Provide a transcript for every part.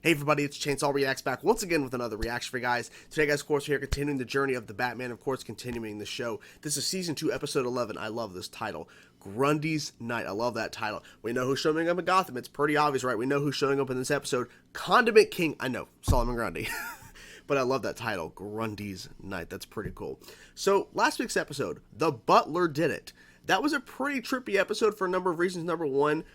Hey everybody, it's Chainsaw Reacts back once again with another reaction for you guys. Today guys, of course, we're here continuing the journey of the Batman, of course, continuing the show. This is Season 2, Episode 11. I love this title. Grundy's Night. I love that title. We know who's showing up in Gotham. It's pretty obvious, right? We know who's showing up in this episode. Condiment King. I know, Solomon Grundy. But I love that title, Grundy's Night. That's pretty cool. So, last week's episode, The Butler Did It. That was a pretty trippy episode for a number of reasons. Number one,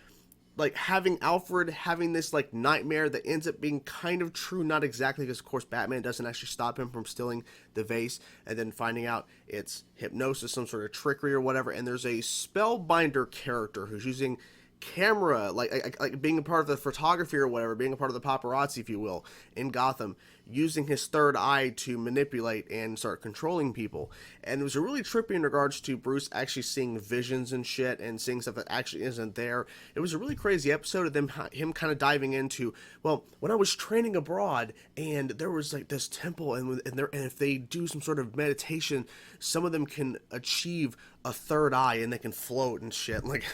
like having Alfred having this like nightmare that ends up being kind of true, not exactly, because of course Batman doesn't actually stop him from stealing the vase, and then finding out it's hypnosis, some sort of trickery or whatever. And there's a spellbinder character who's using camera, like being a part of the photography or whatever, being a part of the paparazzi, if you will, in Gotham, using his third eye to manipulate and start controlling people. And it was really trippy in regards to Bruce actually seeing visions and shit and seeing stuff that actually isn't there. It was a really crazy episode of him kind of diving into, well, when I was training abroad and there was like this temple, and if they do some sort of meditation, some of them can achieve a third eye and they can float and shit. Like,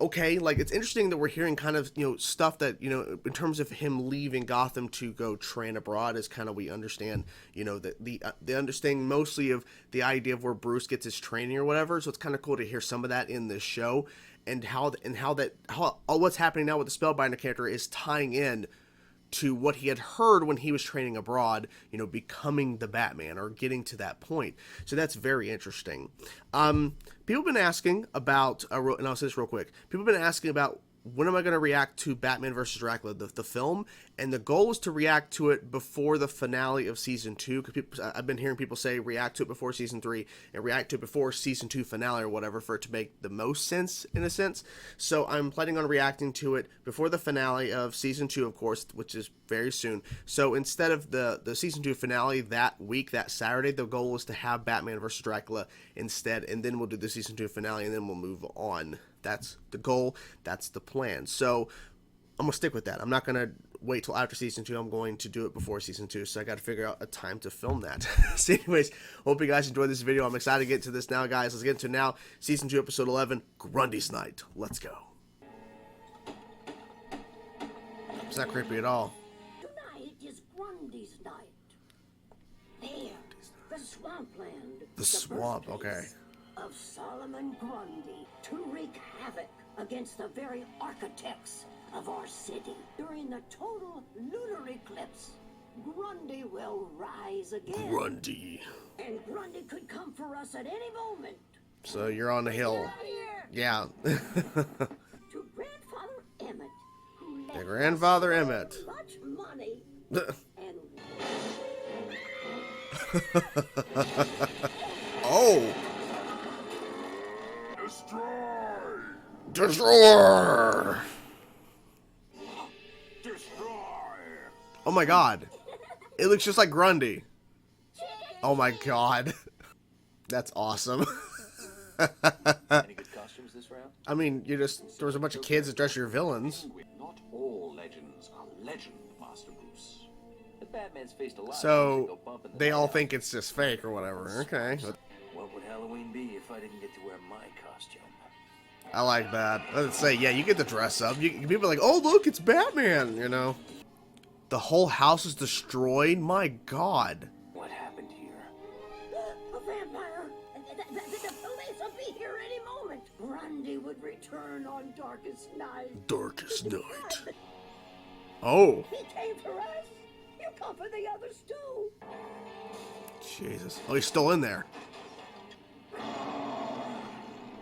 okay, like, it's interesting that we're hearing kind of, you know, stuff that, you know, in terms of him leaving Gotham to go train abroad is kind of, we understand, you know, the understanding mostly of the idea of where Bruce gets his training or whatever. So it's kind of cool to hear some of that in this show, and how what's happening now with the Spellbinder character is tying in to what he had heard when he was training abroad, you know, becoming the Batman or getting to that point. So that's very interesting. People have been asking about, and I'll say this real quick, people have been asking about when am I going to react to Batman vs. Dracula, the film, and the goal is to react to it before the finale of Season 2, because I've been hearing people say react to it before Season 3, and react to it before Season 2 finale or whatever, for it to make the most sense, in a sense. So I'm planning on reacting to it before the finale of Season 2, of course, which is very soon. So instead of the Season 2 finale that week, that Saturday, the goal is to have Batman vs. Dracula instead, and then we'll do the Season 2 finale, and then we'll move on. That's the goal. That's the plan. So I'm going to stick with that. I'm not going to wait till after Season 2. I'm going to do it before Season 2. So I got to figure out a time to film that. So anyways, hope you guys enjoyed this video. I'm excited to get to this now, guys. Let's get into it now. Season 2, Episode 11, Grundy's Night. Let's go. It's not creepy at all. Tonight is Grundy's night. There, the swampland. The swamp, okay. Of Solomon Grundy to wreak havoc against the very architects of our city. During the total lunar eclipse, Grundy will rise again. Grundy. And Grundy could come for us at any moment. So you're on the hill. Yeah. To Grandfather Emmett, who left Grandfather Emmett. much money and Oh! Destroy! Oh my god. It looks just like Grundy. Oh my god. That's awesome. Any good costumes this round? I mean, there's a bunch of kids that dress your villains. Not all legends are legend, Master Bruce. The Batman's faced a lot. So, they all think it's just fake or whatever. Okay. What would Halloween be if I didn't get to wear my costume? I like that. Let's say, yeah, you get to dress up. People are like, oh, look, it's Batman, you know. The whole house is destroyed? My god. What happened here? a vampire. The police will be here any moment. Grundy would return on darkest night. Darkest night. Oh. He came for us. You come for the others too. Jesus. Oh, he's still in there.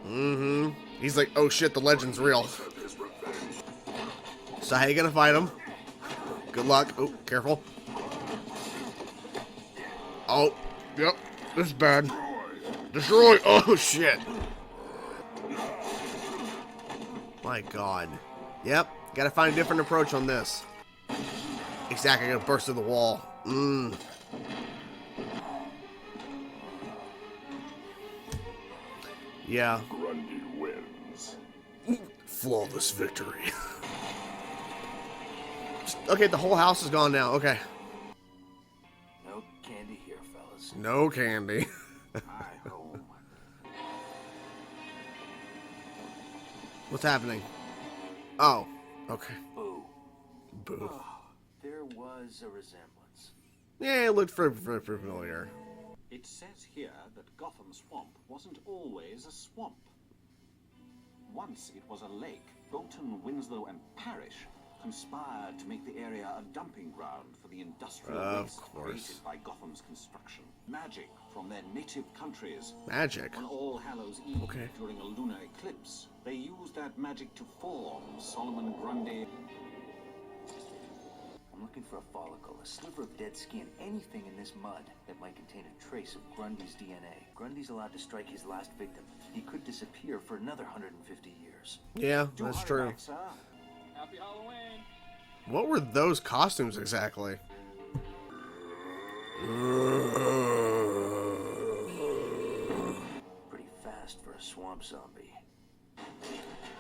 Mm-hmm. He's like, oh shit, the legend's real. So how you gonna fight him? Good luck. Oh, careful. Oh, yep. This is bad. Destroy. Oh shit. My god. Yep. Gotta find a different approach on this. Exactly, gonna burst through the wall. Yeah. Grundy wins. Flawless victory. Okay, the whole house is gone now. Okay. No candy here, fellas. No candy. Hi, home. What's happening? Oh, okay. Boo. Boo. was a resemblance. Yeah, it looked familiar. It says here that Gotham Swamp wasn't always a swamp. Once it was a lake. Bolton, Winslow, and Parrish conspired to make the area a dumping ground for the industrial waste created by Gotham's construction. Magic from their native countries. Magic? On All Hallows Eve during a lunar eclipse, they used that magic to form Solomon Grundy. I'm looking for a follicle, a sliver of dead skin, anything in this mud that might contain a trace of Grundy's DNA. Grundy's allowed to strike his last victim. He could disappear for another 150 years. Yeah, that's true. Back, sir. Happy Halloween. What were those costumes exactly? Pretty fast for a swamp zombie.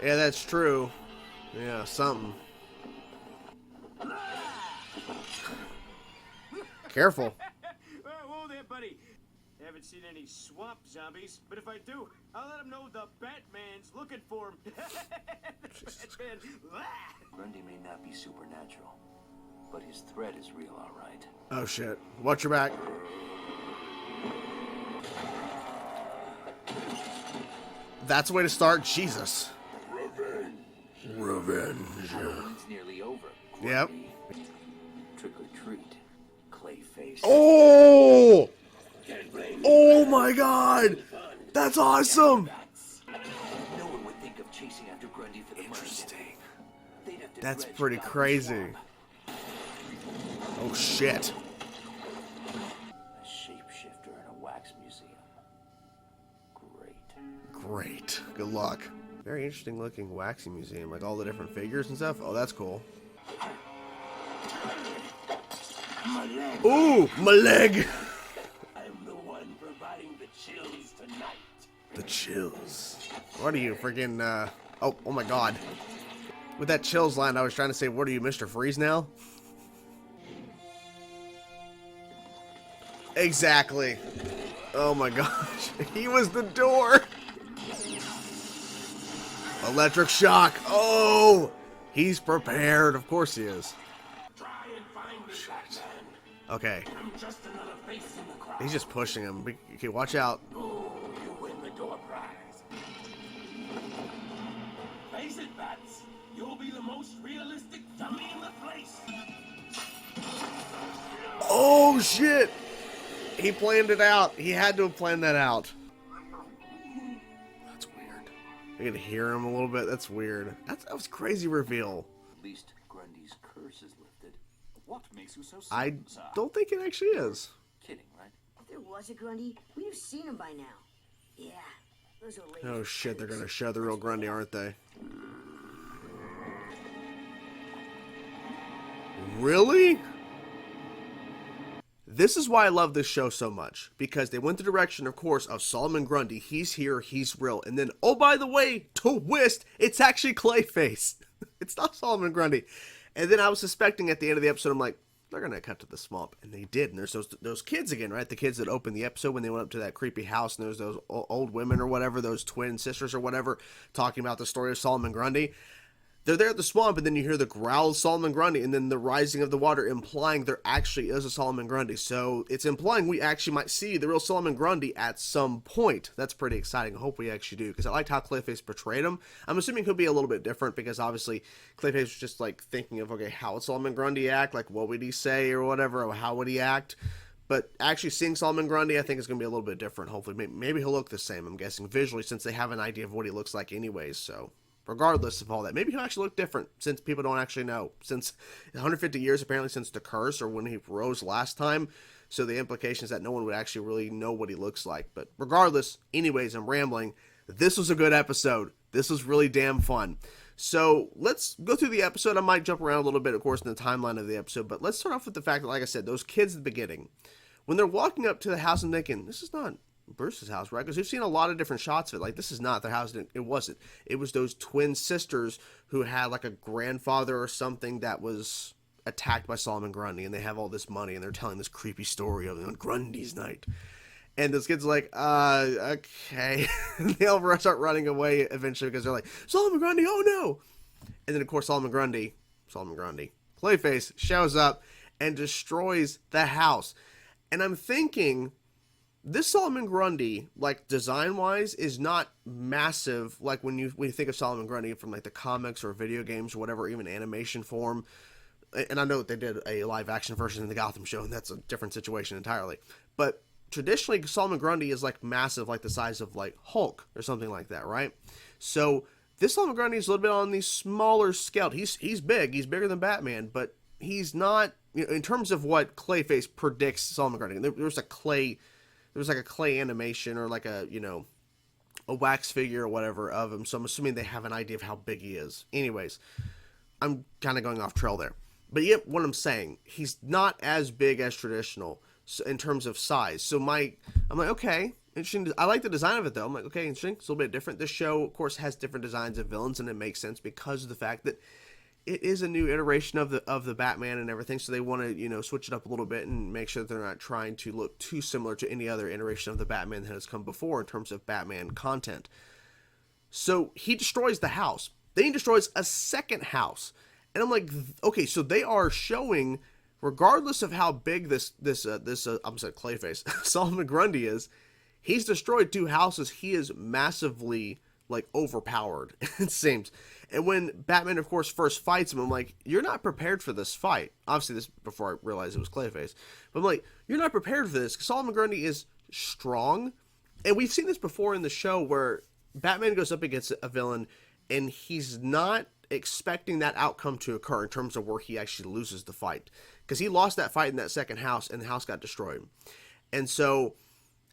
Yeah, that's true. Yeah, something. Careful. Whoa there, buddy. Haven't seen any swamp zombies, but if I do, I'll let them know the Batman's looking for him. Batman. Grundy may not be supernatural, but his threat is real, all right. Oh shit. Watch your back. That's the way to start. Jesus. Revenge. Halloween's nearly over. Yep. Trick or treat. Clayface. Oh! Oh my god! That's awesome! No one would think of chasing after Grundy for the money. Interesting. They'd have to That's dredge pretty Gotham crazy. Swamp. Oh shit. A shapeshifter in a wax museum. Great. Great. Good luck. Very interesting looking waxing museum. Like all the different figures and stuff. Oh, that's cool. Ooh, my leg! I'm the one providing the chills tonight. The chills. What are you, freaking, oh my god. With that chills line, I was trying to say, what are you, Mr. Freeze now? Exactly. Oh my gosh. He was the door. Electric shock. Oh! He's prepared. Of course he is. Try and find me, Batman. Okay. I'm just another face in the crowd. He's just pushing him. Okay, watch out. Oh, you win the door prize. Face it, Bats. You'll be the most realistic dummy in the place. Oh, shit! He planned it out. He had to have planned that out. That's weird. I can hear him a little bit. That's weird. That was a crazy reveal. At least Grundy's curse is lifted. What makes you so certain, I sir? don't think it actually is. Kidding, right? If there was a Grundy, we'd have seen him by now. Yeah, those are Oh shit, they're gonna show the real Grundy, aren't they? Really? This is why I love this show so much, because they went the direction, of course, of Solomon Grundy. He's here, he's real. And then, oh, by the way, twist, it's actually Clayface. It's not Solomon Grundy. And then I was suspecting at the end of the episode, I'm like, they're going to cut to the swamp. And they did. And there's those kids again, right? The kids that opened the episode when they went up to that creepy house. And there's those old women or whatever, those twin sisters or whatever, talking about the story of Solomon Grundy. They're there at the swamp, and then you hear the growl of Solomon Grundy, and then the rising of the water, implying there actually is a Solomon Grundy. So it's implying we actually might see the real Solomon Grundy at some point. That's pretty exciting. I hope we actually do, because I liked how Clayface portrayed him. I'm assuming he'll be a little bit different, because obviously Clayface was just like thinking of, okay, how would Solomon Grundy act? Like, what would he say or whatever? Or how would he act? But actually seeing Solomon Grundy, I think is going to be a little bit different. Hopefully, maybe he'll look the same, I'm guessing, visually, since they have an idea of what he looks like anyways, so... Regardless of all that, maybe he'll actually look different, since people don't actually know. Since 150 years, apparently, since the curse, or when he rose last time, so the implication is that no one would actually really know what he looks like. But regardless, anyways, I'm rambling. This was a good episode. This was really damn fun. So let's go through the episode. I might jump around a little bit, of course, in the timeline of the episode, but let's start off with the fact that, like I said, those kids at the beginning, when they're walking up to the house and thinking, this is not Bruce's house, right? Because we've seen a lot of different shots of it. Like, this is not their house. It wasn't. It was those twin sisters who had like a grandfather or something that was attacked by Solomon Grundy, and they have all this money, and they're telling this creepy story of Grundy's night. And those kids are like, okay. They all start running away eventually because they're like, Solomon Grundy, oh no! And then, of course, Solomon Grundy, Clayface shows up, and destroys the house. And I'm thinking, this Solomon Grundy, like design-wise, is not massive. Like when you think of Solomon Grundy from like the comics or video games or whatever, even animation form. And I know they did a live-action version in the Gotham show, and that's a different situation entirely. But traditionally, Solomon Grundy is like massive, like the size of like Hulk or something like that, right? So this Solomon Grundy is a little bit on the smaller scale. He's big. He's bigger than Batman, but he's not, you know, in terms of what Clayface predicts Solomon Grundy. There was like a clay animation or like a, you know, a wax figure or whatever of him. So I'm assuming they have an idea of how big he is. Anyways, I'm kind of going off trail there. But yet, what I'm saying, he's not as big as traditional in terms of size. So I'm like, okay, interesting. I like the design of it, though. I'm like, okay, interesting. It's a little bit different. This show, of course, has different designs of villains, and it makes sense because of the fact that it is a new iteration of the Batman and everything. So they want to, you know, switch it up a little bit and make sure that they're not trying to look too similar to any other iteration of the Batman that has come before in terms of Batman content. So he destroys the house. Then he destroys a second house. And I'm like, okay, so they are showing, regardless of how big I'm sorry, Clayface, Solomon Grundy is, he's destroyed two houses. He is massively, like, overpowered, it seems. And when Batman, of course, first fights him, I'm like, you're not prepared for this fight. Obviously, this before I realized it was Clayface. But I'm like, you're not prepared for this. Solomon Grundy is strong. And we've seen this before in the show where Batman goes up against a villain, and he's not expecting that outcome to occur in terms of where he actually loses the fight, because he lost that fight in that second house and the house got destroyed. And so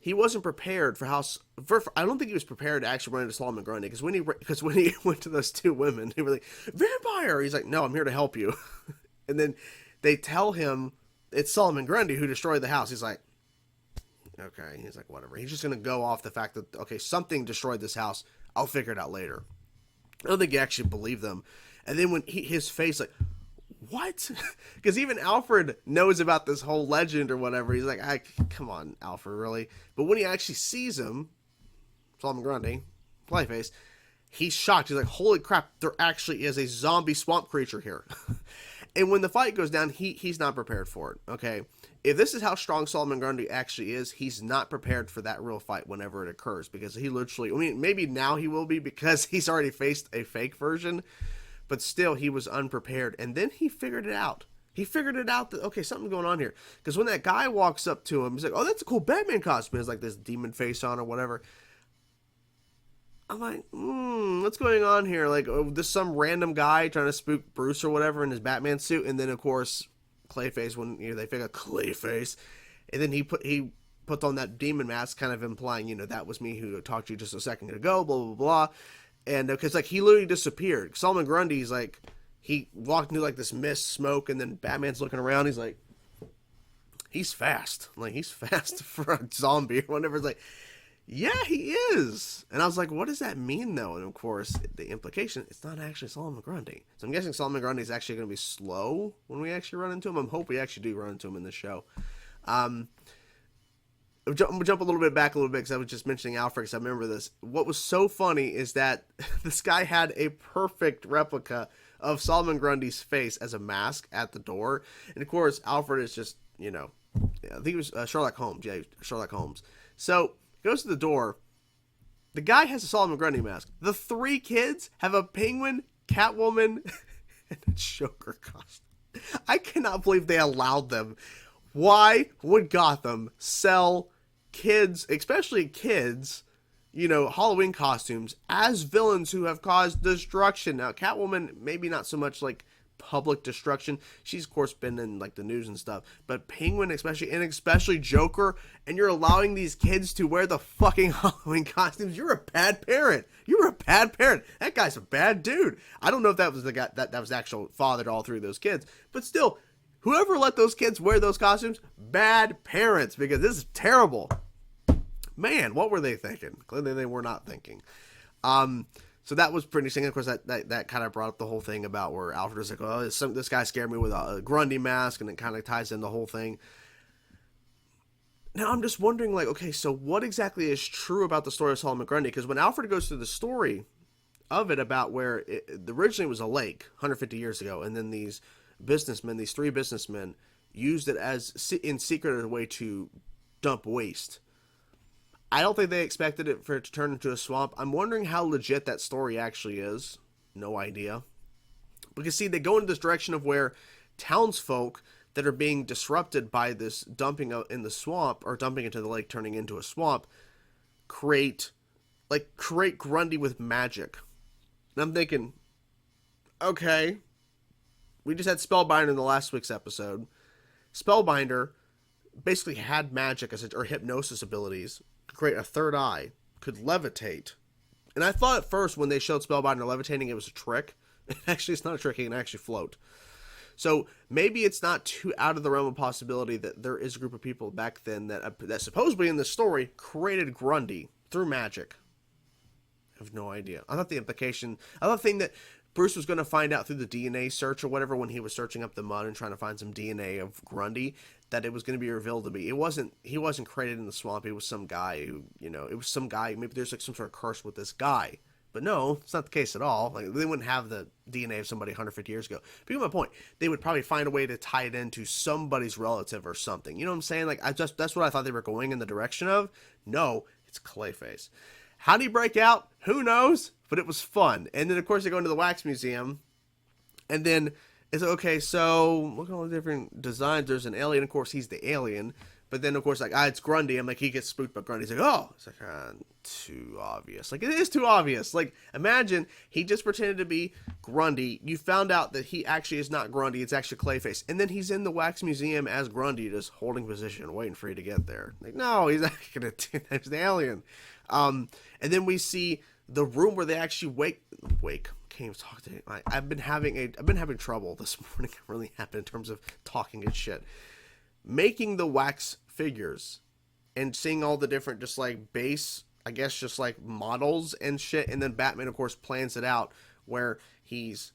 he wasn't prepared for I don't think he was prepared to actually run into Solomon Grundy, because when he went to those two women, they were like, vampire, he's like, no, I'm here to help you. And then they tell him it's Solomon Grundy who destroyed the house. He's like, okay. He's like, whatever. He's just gonna go off the fact that, okay, something destroyed this house, I'll figure it out later. I don't think he actually believed them. And then when his face, like, what? Because even Alfred knows about this whole legend or whatever. He's like, come on, Alfred, really? But when he actually sees him, Solomon Grundy, Clayface, he's shocked. He's like, holy crap, there actually is a zombie swamp creature here. And when the fight goes down, he's not prepared for it, okay? If this is how strong Solomon Grundy actually is, he's not prepared for that real fight whenever it occurs, because he literally, I mean, maybe now he will be because he's already faced a fake version, but still he was unprepared. And then he figured it out. He figured it out that, okay, something's going on here. Because when that guy walks up to him, he's like, oh, that's a cool Batman costume. It's like this demon face on or whatever. I'm like, what's going on here? Like, oh, this some random guy trying to spook Bruce or whatever in his Batman suit. And then, of course, Clayface, when, you know, they figure Clayface, and then he put on that demon mask, kind of implying, you know, that was me who talked to you just a second ago, blah, blah, blah. And because, like, he literally disappeared. Solomon Grundy's like, he walked into, like, this mist, smoke, and then Batman's looking around. He's like, he's fast. Like, he's fast for a zombie or whatever. It's like, yeah, he is. And I was like, what does that mean, though? And, of course, the implication, it's not actually Solomon Grundy. So I'm guessing Solomon Grundy is actually going to be slow when we actually run into him. I'm hoping we actually do run into him in this show. I'm going to jump a little bit back a little bit because I was just mentioning Alfred because I remember this. What was so funny is that this guy had a perfect replica of Solomon Grundy's face as a mask at the door. And, of course, Alfred is just, you know, I think it was Sherlock Holmes. Yeah, Sherlock Holmes. So goes to the door. The guy has a Solomon Grundy mask. The three kids have a Penguin, Catwoman, and a Joker costume. I cannot believe they allowed them. Why would Gotham sell kids, especially kids, you know, Halloween costumes as villains who have caused destruction? Now, Catwoman, maybe not so much like public destruction. She's, of course, been in like the news and stuff. But Penguin, especially Joker, and you're allowing these kids to wear the fucking Halloween costumes. You're a bad parent. You're a bad parent. That guy's a bad dude. I don't know if that was the guy that was the actual father to all three of those kids, but still, whoever let those kids wear those costumes, bad parents, because this is terrible. Man, what were they thinking? Clearly, they were not thinking. So that was pretty interesting. Of course, that kind of brought up the whole thing about where Alfred was like, oh, this guy scared me with a Grundy mask, and it kind of ties in the whole thing. Now, I'm just wondering, like, okay, so what exactly is true about the story of Solomon Grundy? Because when Alfred goes through the story of it about where it originally was a lake 150 years ago, and then these three businessmen, used it as in secret as a way to dump waste. I don't think they expected it for it to turn into a swamp. I'm wondering how legit that story actually is. No idea. Because see, they go in this direction of where townsfolk that are being disrupted by this dumping out in the swamp, or dumping into the lake turning into a swamp, create Grundy with magic. And I'm thinking, okay, we just had Spellbinder in the last week's episode. Spellbinder basically had magic or hypnosis abilities, could create a third eye, could levitate. And I thought at first when they showed Spellbinder levitating it was a trick. Actually, it's not a trick, he can actually float. So maybe it's not too out of the realm of possibility that there is a group of people back then that supposedly in the story created Grundy through magic. I have no idea. I thought the thing that Bruce was going to find out through the DNA search or whatever when he was searching up the mud and trying to find some DNA of Grundy, that it was going to be revealed to be. He wasn't created in the swamp. It was some guy who, it was some guy. Maybe there's like some sort of curse with this guy. But no, it's not the case at all. Like, they wouldn't have the DNA of somebody 150 years ago. But you get my point. They would probably find a way to tie it into somebody's relative or something. You know what I'm saying? Like, that's what I thought they were going in the direction of. No, it's Clayface. How did he break out? Who knows? But it was fun. And then, of course, they go into the wax museum. And then it's okay, so look at all the different designs. There's an alien. Of course, he's the alien. But then, of course, like, it's Grundy. I'm like, he gets spooked by Grundy. He's like, oh. It's like, too obvious. Like, it is too obvious. Like, imagine he just pretended to be Grundy. You found out that he actually is not Grundy. It's actually Clayface. And then he's in the wax museum as Grundy, just holding position, waiting for you to get there. Like, no, he's not going to do that. He's the alien. And then we see the room where they actually wake. Can't even talk to him. I've been having trouble this morning. I really have in terms of talking and shit. Making the wax figures and seeing all the different just like base, I guess, just like models and shit. And then Batman, of course, plans it out where he's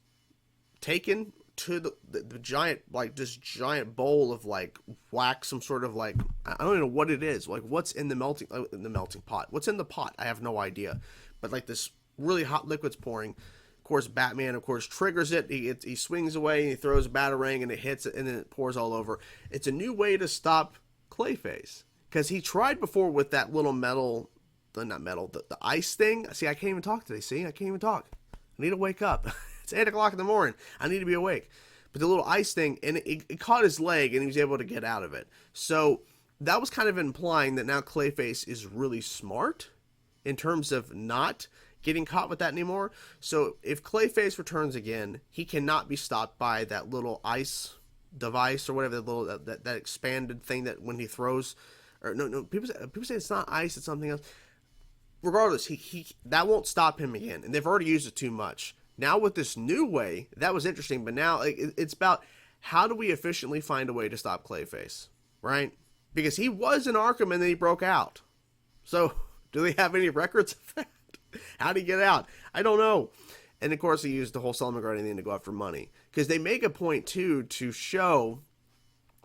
taken to the giant, like this giant bowl of like wax, some sort of like, I don't even know what it is. Like, what's in the melting pot? What's in the pot? I have no idea. But like this really hot liquid's pouring. Of course, Batman, of course, triggers it. He swings away and he throws a batarang and it hits it and then it pours all over. It's a new way to stop Clayface. Because he tried before with that little the ice thing. See, I can't even talk today. See, I can't even talk. I need to wake up. It's 8 o'clock in the morning. I need to be awake. But the little ice thing, and it caught his leg and he was able to get out of it. So that was kind of implying that now Clayface is really smart in terms of not getting caught with that anymore. So if Clayface returns again, he cannot be stopped by that little ice device or whatever, that expanded thing that when he throws, or no, people say it's not ice, it's something else. Regardless, he that won't stop him again, and they've already used it too much. Now with this new way, that was interesting, but now it's about how do we efficiently find a way to stop Clayface, right? Because he was in Arkham and then he broke out. So do they have any records of that? How did he get out? I don't know. And of course, he used the whole Solomon Grundy thing to go after money. Because they make a point, too, to show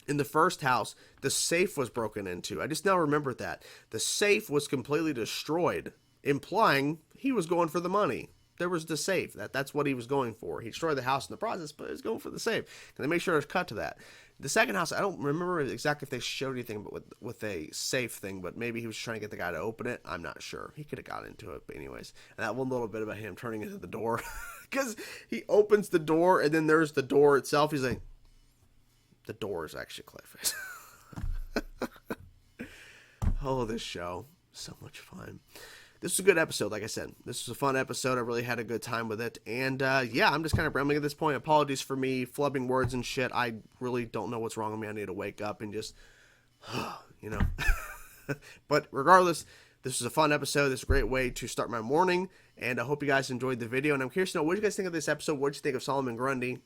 in the first house, the safe was broken into. I just now remembered that. The safe was completely destroyed, implying he was going for the money. There was the safe. That's what he was going for. He destroyed the house in the process, but he was going for the safe. And they make sure there's cut to that. The second house, I don't remember exactly if they showed anything with a safe thing, but maybe he was trying to get the guy to open it. I'm not sure. He could have got into it, but anyways. And that one little bit about him turning into the door. Because he opens the door, and then there's the door itself. He's like, the door is actually Clayface. Oh, this show. So much fun. This was a good episode, like I said. This was a fun episode. I really had a good time with it. And, yeah, I'm just kind of rambling at this point. Apologies for me flubbing words and shit. I really don't know what's wrong with me. I need to wake up and just, But regardless, this was a fun episode. This is a great way to start my morning. And I hope you guys enjoyed the video. And I'm curious to know, what do you guys think of this episode? What do you think of Solomon Grundy?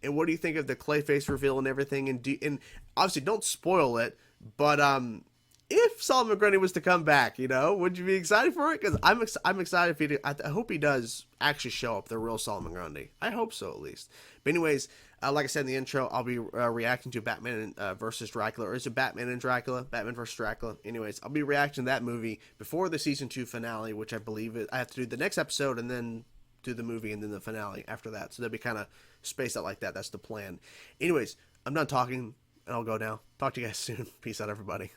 And what do you think of the Clayface reveal and everything? And obviously, don't spoil it. But, if Solomon Grundy was to come back, would you be excited for it? Because I'm excited if I hope he does actually show up, the real Solomon Grundy. I hope so, at least. But anyways, like I said in the intro, I'll be reacting to Batman versus Dracula. Or is it Batman and Dracula? Batman versus Dracula. Anyways, I'll be reacting to that movie before the season 2 finale, which I believe I have to do the next episode and then do the movie and then the finale after that. So they'll be kind of spaced out like that. That's the plan. Anyways, I'm done talking and I'll go now. Talk to you guys soon. Peace out, everybody.